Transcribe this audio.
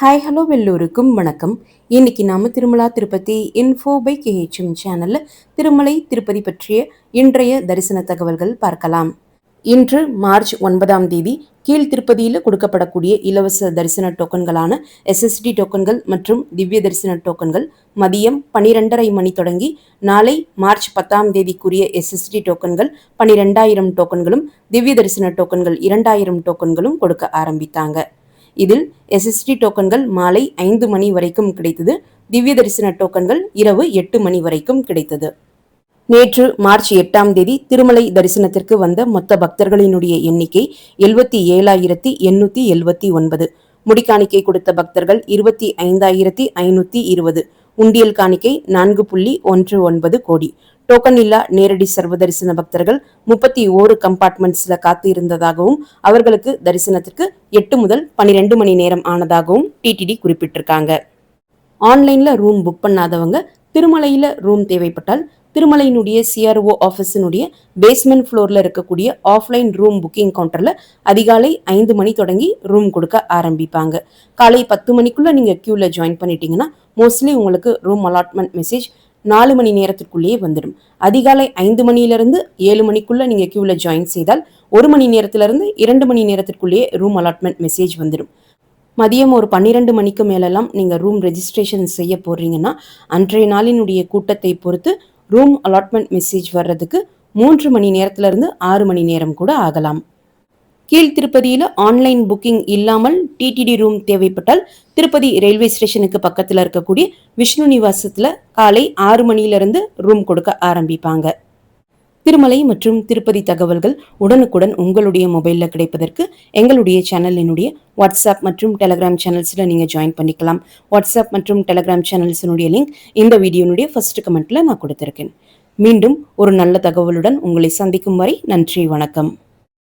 Hi hello எல்லோருக்கும் வணக்கம். இன்னைக்கு நாம திருமலா திருப்பதி இன்ஃபோ பை கேஹெச்எம் சேனல்ல திருமலை திருப்பதி பற்றிய இன்றைய தரிசன தகவல்கள் பார்க்கலாம். இன்று மார்ச் 9ஆம் தேதி கீழ் திருப்பதியில் கொடுக்கப்படக்கூடிய இலவச தரிசன டோக்கன்களான SSD டோக்கன்கள் மற்றும் திவ்ய தரிசன டோக்கன்கள் மதியம் 12:30 மணி தொடங்கி நாளை மார்ச் 10ஆம் தேதிக்குரிய SSD டோக்கன்கள் 12,000 டோக்கன்களும் திவ்ய தரிசன டோக்கன்கள் 2,000 டோக்கன்களும் கொடுக்க ஆரம்பித்தாங்க. இதில் SSD டோக்கன்கள் மாலை 5 மணி வரைக்கும் கிடைத்தது. திவ்ய தரிசன டோக்கன்கள் இரவு 8 மணி வரைக்கும் கிடைத்தது. நேற்று மார்ச் 8ஆம் தேதி திருமலை தரிசனத்திற்கு வந்த மொத்த பக்தர்களினுடைய எண்ணிக்கை 77,879. முடிக்காணிக்கை கொடுத்த பக்தர்கள் 25,520. உண்டியல் காணிக்கை 4.19 கோடி. டோக்கன் இல்லா நேரடி சர்வ தரிசன பக்தர்கள் 31 கம்பார்ட்மெண்ட்ஸ்ல காத்து இருந்ததாகவும் அவர்களுக்கு தரிசனத்திற்கு 8 முதல் 12 மணி நேரம் ஆனதாகவும் டிடிடி குறிப்பிட்டிருக்காங்க. ஆன்லைன்ல ரூம் புக் பண்ணாதவங்க திருமலையில ரூம் தேவைப்பட்டால் திருமலையினுடைய CRO ஆஃபீஸினுடைய பேஸ்மெண்ட் ஃப்ளோர்ல இருக்கக்கூடிய ஆஃப்லைன் ரூம் புக்கிங் கவுண்டர்ல அதிகாலை 5 மணி தொடங்கி ரூம் கொடுக்க ஆரம்பிப்பாங்க. காலை 10 மணிக்குள்ள நீங்க கியூல ஜாயின் பண்ணிட்டீங்கன்னா மோஸ்ட்லி உங்களுக்கு ரூம் அலாட்மெண்ட் மெசேஜ் 4 மணி நேரத்திற்குள்ளேயே வந்துடும். அதிகாலை 5 மணியிலிருந்து 7 மணிக்குள்ள நீங்க கியூல ஜாயின் செய்தால் 1 மணி நேரத்திலிருந்து 2 மணி நேரத்திற்குள்ளேயே ரூம் அலாட்மெண்ட் மெசேஜ் வந்துடும். மதியம் ஒரு 12 மணிக்கு மேலெல்லாம் நீங்க ரூம் ரெஜிஸ்ட்ரேஷன் செய்ய போறீங்கன்னா அன்றைய நாளினுடைய கூட்டத்தை பொறுத்து ரூம் அலாட்மெண்ட் மெசேஜ் வர்றதுக்கு 3 மணி நேரத்திலிருந்து 6 மணி நேரம் கூட ஆகலாம். கீழ் திருப்பதியில ஆன்லைன் புக்கிங் இல்லாமல் டிடிடி ரூம் தேவைப்பட்டால் திருப்பதி ரயில்வே ஸ்டேஷனுக்கு பக்கத்துல இருக்கக்கூடிய விஷ்ணு நிவாசத்துல காலை 6 மணியிலிருந்து ரூம் கொடுக்க ஆரம்பிப்பாங்க. திருமலை மற்றும் திருப்பதி தகவல்கள் உடனுக்குடன் உங்களுடைய மொபைல்ல கிடைப்பதற்கு எங்களுடைய சேனலினுடைய வாட்ஸ்அப் மற்றும் டெலகிராம் சேனல்ஸ்ல நீங்க ஜாயின் பண்ணிக்கலாம். வாட்ஸ்அப் மற்றும் டெலகிராம் சேனல்ஸினுடைய லிங்க் இந்த வீடியோனுடைய ஃபர்ஸ்ட் கமெண்ட்ல நான் கொடுத்திருக்கேன். மீண்டும் ஒரு நல்ல தகவலுடன் உங்களை சந்திக்கும் வரை நன்றி, வணக்கம்.